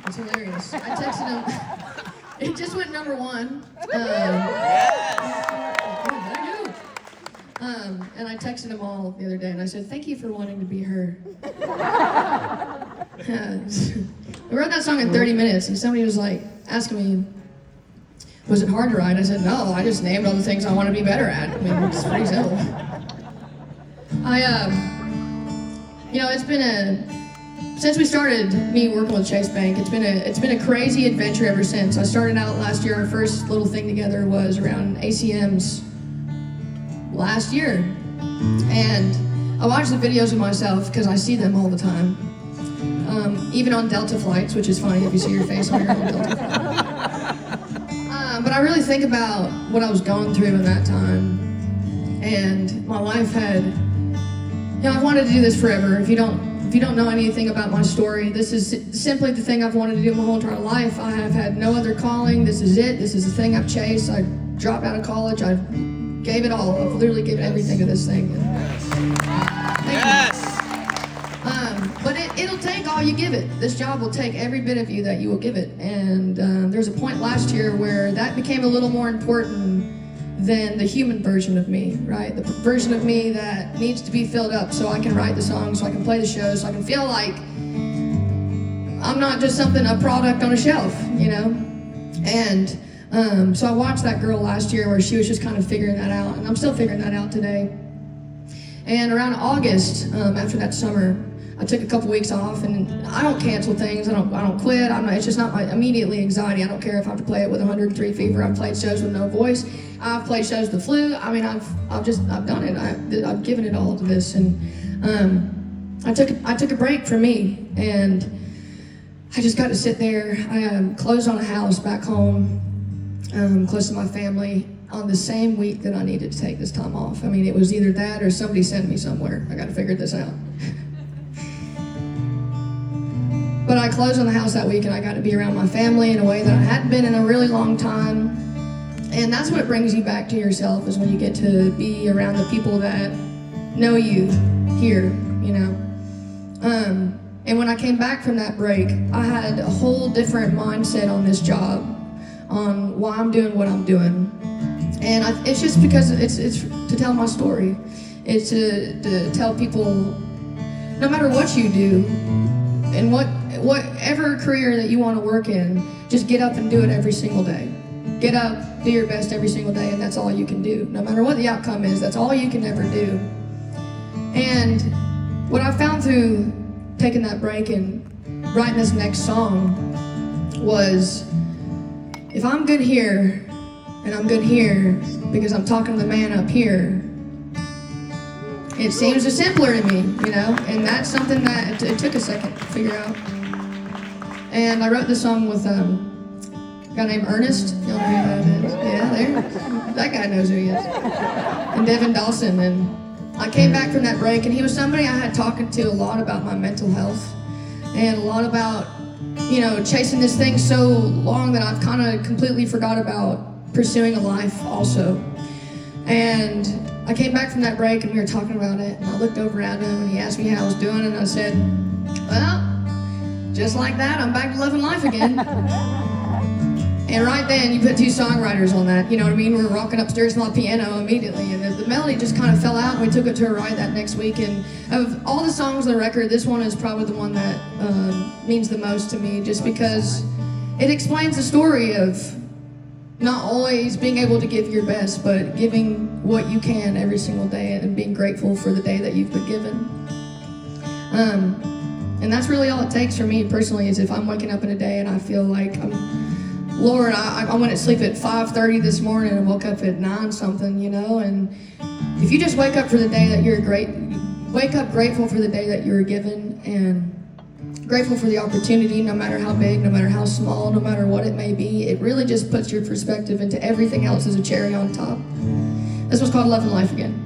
It's hilarious. I texted him. It just went number one. And I texted them all the other day, and I said, "Thank you for wanting to be her." I wrote that song in 30 minutes, and somebody was like asking me, "Was it hard to write?" I said, "No, I just named all the things I want to be better at." I mean, it's pretty simple. It's been since we started me working with Chase Bank, it's been a crazy adventure ever since. I started out last year. Our first little thing together was around ACMs last year, and I watch the videos of myself because I see them all the time, even on Delta flights, which is funny if you see your face on your own Delta flight. But I really think about what I was going through in that time, and my life had, I've wanted to do this forever. If you don't know anything about my story, this is simply the thing I've wanted to do my whole entire life. I have had no other calling. This is it. This is the thing I've chased. I dropped out of college. I gave it all. I've literally given everything to this thing. Yes. But it'll take all you give it. This job will take every bit of you that you will give it. And there's a point last year where that became a little more important than the human version of me, right? The version of me that needs to be filled up so I can write the songs, so I can play the shows, so I can feel like I'm not just a product on a shelf, And so I watched that girl last year where she was just kind of figuring that out, and I'm still figuring that out today. And around August, after that summer, I took a couple weeks off, and I don't cancel things. I don't quit. It's just not my immediately anxiety. I don't care if I have to play it with 103 fever. I've played shows with no voice. I've played shows with the flu. I mean, I've done it. I've given it all to this, and I took a break from me, and I just got to sit there. I closed on a house back home, close to my family, on the same week that I needed to take this time off. I mean, it was either that or somebody sent me somewhere. I got to figure this out. But I closed on the house that week, and I got to be around my family in a way that I hadn't been in a really long time. And that's what brings you back to yourself, is when you get to be around the people that know you here, And when I came back from that break, I had a whole different mindset on this job, on why I'm doing what I'm doing. And it's just because it's to tell my story. It's to tell people, no matter what you do, and whatever career that you want to work in, just get up and do it every single day. Get up, do your best every single day, and that's all you can do. No matter what the outcome is, that's all you can ever do. And what I found through taking that break and writing this next song was, if I'm good here, and I'm good here because I'm talking to the man up here, it seems simpler to me, and that's something that it took a second to figure out. And I wrote this song with a guy named Ernest. Y'all know who that is? Yeah, that guy knows who he is. And Devin Dawson. And I came back from that break, and he was somebody I had talked to a lot about my mental health, and a lot about, chasing this thing so long that I've kind of completely forgot about pursuing a life also. And I came back from that break, and we were talking about it, and I looked over at him, and he asked me how I was doing, and I said, well, just like that, I'm back to loving life again. And right then, you put two songwriters on that, you know what I mean? We were rocking upstairs on the piano immediately, and the melody just kind of fell out, and we took it to a ride that next week. And of all the songs on the record, this one is probably the one that means the most to me, just because it explains the story of not always being able to give your best, but giving what you can every single day, and being grateful for the day that you've been given. And that's really all it takes for me personally, is if I'm waking up in a day and I feel like, Lord, I went to sleep at 5:30 this morning and woke up at 9 something, and if you just wake up for the day that wake up grateful for the day that you were given, and grateful for the opportunity, no matter how big, no matter how small, no matter what it may be, it really just puts your perspective into everything else as a cherry on top. This one's called Love and Life Again.